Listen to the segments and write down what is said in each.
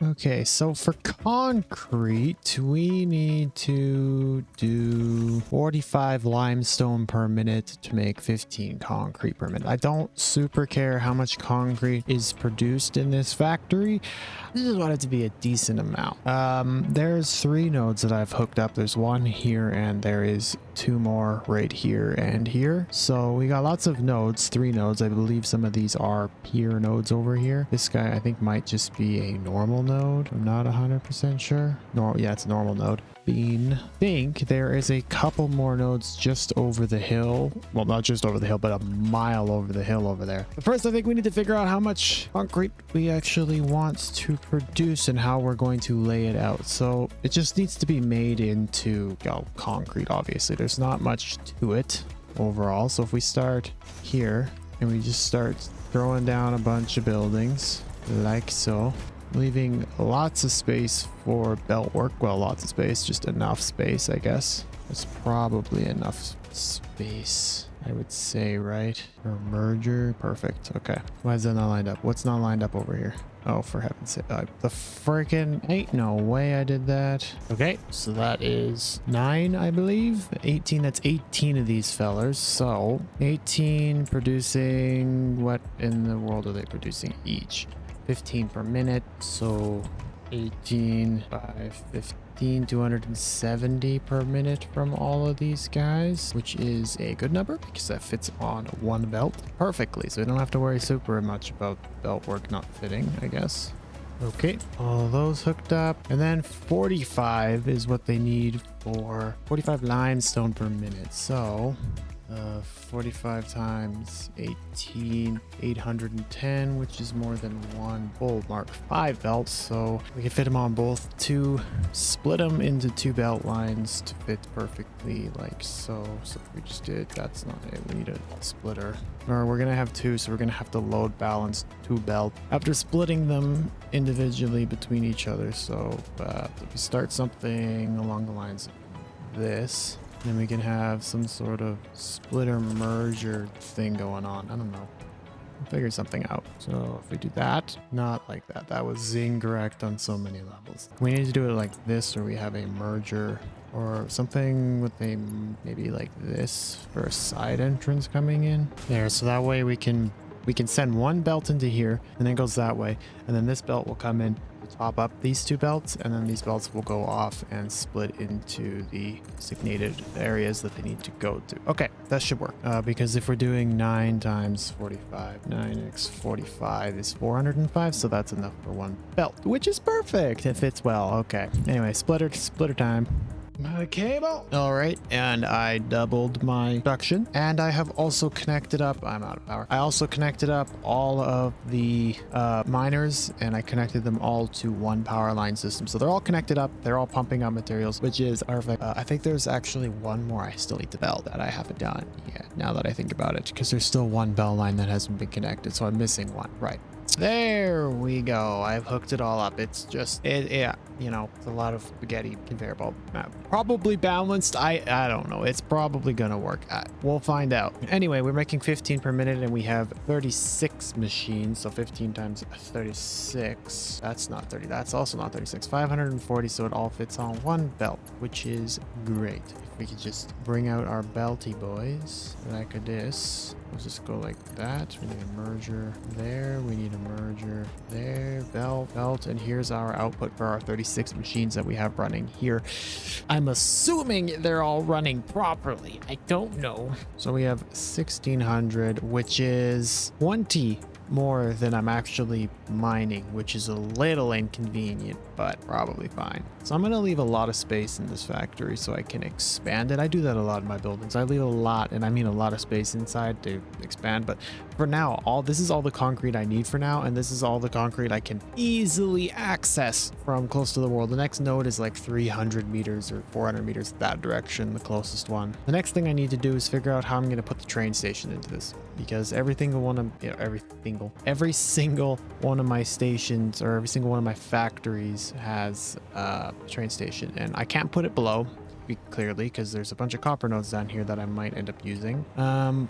Okay, so for concrete, we need to do 45 limestone per minute to make 15 concrete per minute. I don't super care how much concrete is produced in this factory. I just want it to be a decent amount. There's 3 nodes that I've hooked up. There's 1 here and there is 2 more right here and here. So we got lots of nodes, 3 nodes. I believe some of these are peer nodes over here. This guy I think might just be a normal node. I'm not 100% sure. Yeah, it's a normal node. I think there is a couple more nodes just over the hill. Well, not just over the hill, but a mile over the hill over there. But first, I think we need to figure out how much concrete we actually want to produce and how we're going to lay it out. So it just needs to be made into concrete, obviously. There's not much to it overall. So if we start here and we just start throwing down a bunch of buildings like so, leaving lots of space for belt work. Well, lots of space, just enough space, I guess. It's probably enough space, I would say, right? For merger. Perfect. Okay. Why is that not lined up? What's not lined up over here? Oh, for heaven's sake. The freaking ain't no way I did that. Okay, so that is 9, I believe. 18, that's 18 of these fellers. So 18 producing, what in the world are they producing each? 15 per minute, so 18 by 15, 270 per minute from all of these guys, which is a good number because that fits on 1 belt perfectly, so we don't have to worry super much about belt work not fitting, I guess. Okay, all those hooked up, and then 45 is what they need for 45 limestone per minute. So 45 times 18, 810, which is more than 1 full Mark 5 belts. So we can fit them on both, split them into 2 belt lines to fit perfectly like so. So if we just did, that's not it. We need a splitter. Or we're gonna have 2, so we're gonna have to load balance 2 belt after splitting them individually between each other. So if we start something along the lines of this, then we can have some sort of splitter merger thing going on. I don't know. We'll figure something out. So if we do that, not like that. That was incorrect on so many levels. We need to do it like this, or we have a merger or something with a maybe like this for a side entrance coming in there. So that way we can send 1 belt into here and then it goes that way. And then this belt will come in, top up these 2 belts, and then these belts will go off and split into the designated areas that they need to go to. Okay, that should work because if we're doing 9 times 45, 9x 45 is 405, so that's enough for 1 belt, which is perfect. It fits well. Okay, anyway, splitter time. Cable. All right, and I doubled my production, and I have also connected up, I'm out of power, I also connected up all of the miners, and I connected them all to 1 power line system, so they're all connected up, they're all pumping out materials, which is perfect. I think there's actually 1 more I still need to belt that I haven't done yet, now that I think about it, because there's still 1 bell line that hasn't been connected, so I'm missing 1. Right, there we go. I've hooked it all up. It's just yeah, you know, it's a lot of spaghetti conveyor belt. Probably balanced. I don't know. It's probably gonna work. We'll find out. Anyway, we're making 15 per minute and we have 36 machines, so 15 times 36, that's not 30, that's also not 36, 540, so it all fits on 1 belt, which is great. If we could just bring out our belty boys like this. Let's just go like that. We need a merger there. We need a merger there. Belt. And here's our output for our 36 machines that we have running here. I'm assuming they're all running properly. I don't know. So we have 1600, which is 20 more than I'm actually mining, which is a little inconvenient, but probably fine. So I'm going to leave a lot of space in this factory so I can expand it. I do that a lot in my buildings. I leave a lot, and I mean a lot of space inside to expand, but for now, this is all the concrete I need for now, and this is all the concrete I can easily access from close to the world. The next node is like 300 meters or 400 meters that direction, the closest one. The next thing I need to do is figure out how I'm going to put the train station into this, because every single one of my stations, or every single one of my factories has a train station, and I can't put it below speak clearly because there's a bunch of copper nodes down here that I might end up using.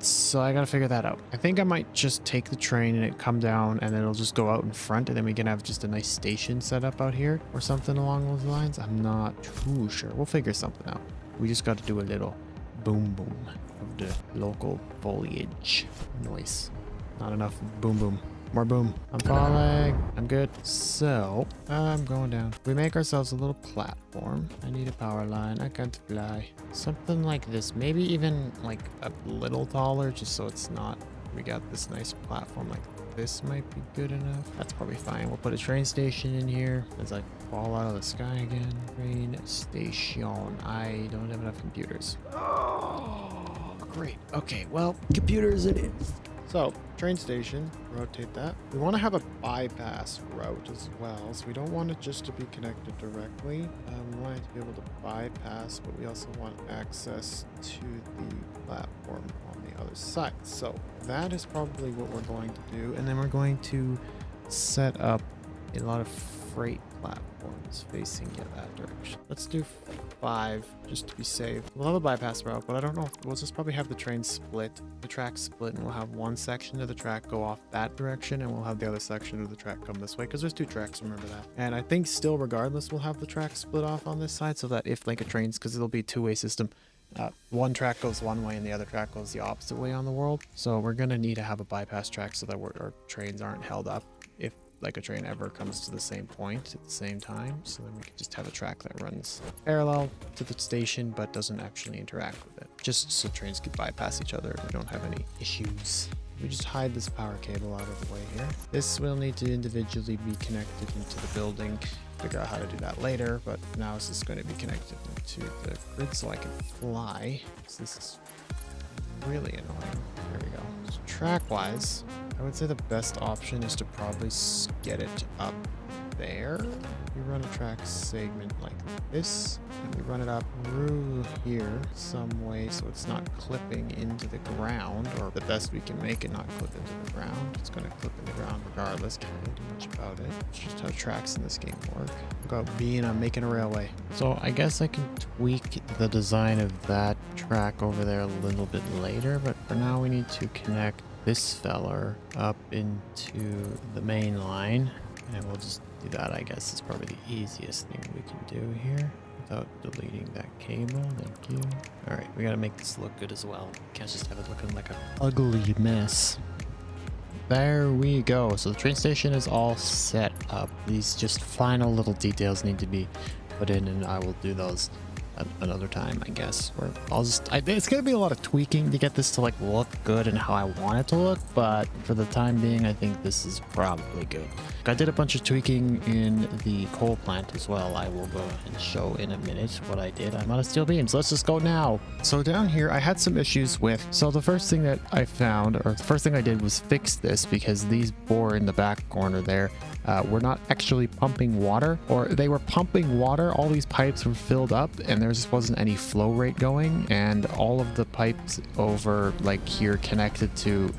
So I gotta figure that out. I think I might just take the train and it come down and then it'll just go out in front and then we can have just a nice station set up out here or something along those lines. I'm not too sure. We'll figure something out. We just got to do a little boom boom of the local foliage noise. Not enough boom boom. More boom. I'm falling. I'm good. So, I'm going down. We make ourselves a little platform. I need a power line. I can't fly. Something like this. Maybe even like a little taller just so it's not... We got this nice platform like this might be good enough. That's probably fine. We'll put a train station in here. As I fall out of the sky again. Train station. I don't have enough computers. Oh, great. Okay, well, computers it is. So, train station, rotate that. We want to have a bypass route as well, so we don't want it just to be connected directly. We want it to be able to bypass, but we also want access to the platform on the other side. So, that is probably what we're going to do. And then we're going to set up a lot of freight platforms facing that direction. Let's do 5 just to be safe. We'll have a bypass route, but I don't know. We'll just probably have the train split, the track split, and we'll have one section of the track go off that direction, and we'll have the other section of the track come this way, because there's 2 tracks, remember that. And I think still, regardless, we'll have the track split off on this side, so that if like a train's, because it'll be a 2-way system, one track goes one way and the other track goes the opposite way on the world. So we're gonna need to have a bypass track so that our trains aren't held up if like a train ever comes to the same point at the same time. So then we can just have a track that runs parallel to the station but doesn't actually interact with it, just so trains can bypass each other and we don't have any issues. We just hide this power cable out of the way here. This will need to individually be connected into the building. Figure out how to do that later, but now it's just going to be connected into the grid so I can fly. So this is really annoying. There we go. So track wise, I would say the best option is to probably get it up there. We run a track segment like this, and we run it up through here some way so it's not clipping into the ground, or the best we can make it not clip into the ground. It's going to clip in the ground regardless. Can't really do much about it. It's just how tracks in this game work. Look at making a railway. So I guess I can tweak the design of that track over there a little bit later, but for now we need to connect this feller up into the main line, and we'll just do that. I guess it's probably the easiest thing we can do here without deleting that cable. Thank you. All right, we gotta make this look good as well. Can't just have it looking like an ugly mess. There we go. So the train station is all set up. These just final little details need to be put in, and I will do those another time, I guess. Or it's gonna be a lot of tweaking to get this to like look good and how I want it to look, but for the time being I think this is probably good. I did a bunch of tweaking in the coal plant as well. I will go and show in a minute what I did. I'm out of steel beams. Let's just go now. So down here I had some issues with, so the first thing that I found, or the first thing I did, was fix this, because these bore in the back corner there were not actually pumping water, or they were pumping water. All these pipes were filled up and there just wasn't any flow rate going, and all of the pipes over like here connected to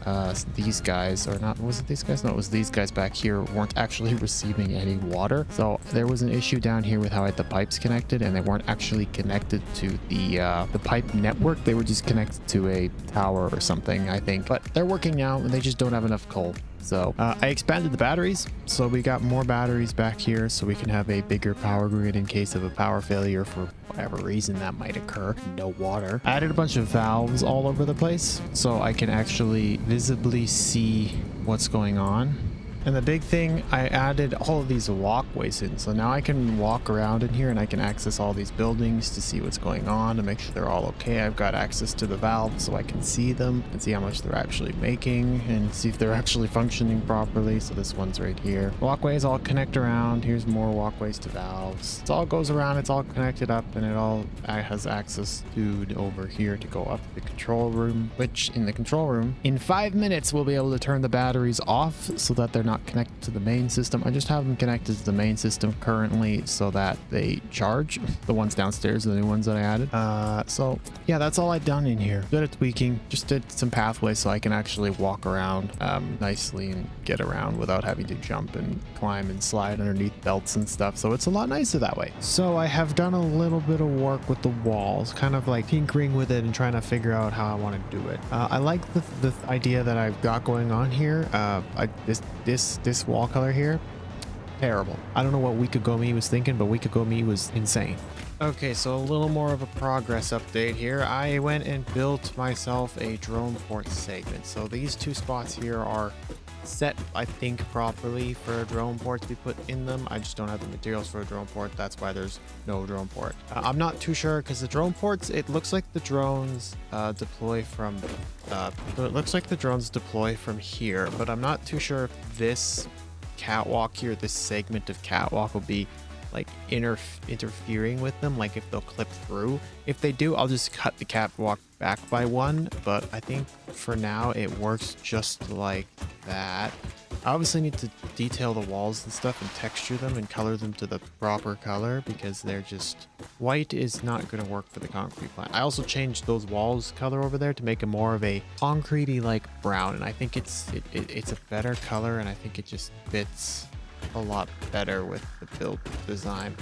these guys, or not, was it these guys? No, it was these guys back here, weren't actually receiving any water. So there was an issue down here with how I had the pipes connected, and they weren't actually connected to the pipe network. They were just connected to a tower or something, I think, but they're working now and they just don't have enough coal. So I expanded the batteries, so we got more batteries back here so we can have a bigger power grid in case of a power failure for whatever reason that might occur. No water. I added a bunch of valves all over the place so I can actually visibly see what's going on. And the big thing, I added all of these walkways in, so now I can walk around in here and I can access all these buildings to see what's going on, to make sure they're all okay. I've got access to the valves so I can see them and see how much they're actually making and see if they're actually functioning properly. So this one's right here. Walkways all connect around. Here's more walkways to valves. It all goes around, it's all connected up, and it all has access to over here to go up to the control room, which in the control room, in 5 minutes, we'll be able to turn the batteries off so that they're not not connected to the main system. I just have them connected to the main system currently so that they charge. The ones downstairs are the new ones that I added. So yeah, that's all I've done in here. Good at tweaking. Just did some pathways so I can actually walk around nicely and get around without having to jump and climb and slide underneath belts and stuff. So it's a lot nicer that way. So I have done a little bit of work with the walls, kind of like tinkering with it and trying to figure out how I want to do it. I like the idea that I've got going on here. This wall color here, terrible. I don't know what Week Ago Me was thinking, but Week Ago Me was insane. Okay, so a little more of a progress update here. I went and built myself a drone port segment. So these two spots here are set, I think, properly for a drone port to be put in them. I just don't have the materials for a drone port. That's why there's no drone port. I'm not too sure because the drone ports, it looks like the drones deploy from here, but I'm not too sure if this catwalk here, this segment of catwalk will be like interfering with them, like if they'll clip through. If they do, I'll just cut the catwalk back by one, but I think for now it works just like that. I obviously need to detail the walls and stuff and texture them and color them to the proper color because they're just white is not going to work for the concrete plant. I also changed those walls color over there to make it more of a concretey like brown, and I think it's a better color, and I think it just fits a lot better with the build design.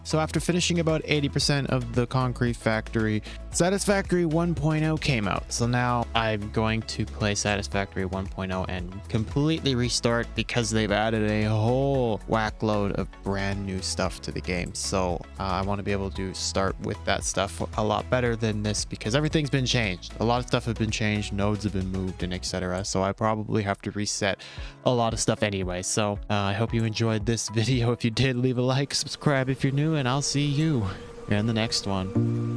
So after finishing about 80% of the concrete factory, Satisfactory 1.0 came out. So now I'm going to play Satisfactory 1.0 and completely restart because they've added a whole whack load of brand new stuff to the game. So I want to be able to start with that stuff a lot better than this because everything's been changed. A lot of stuff have been changed, nodes have been moved, and etc. So I probably have to reset a lot of stuff anyway. So I hope you enjoyed this video. If you did, leave a like, subscribe if you're new, and I'll see you in the next one.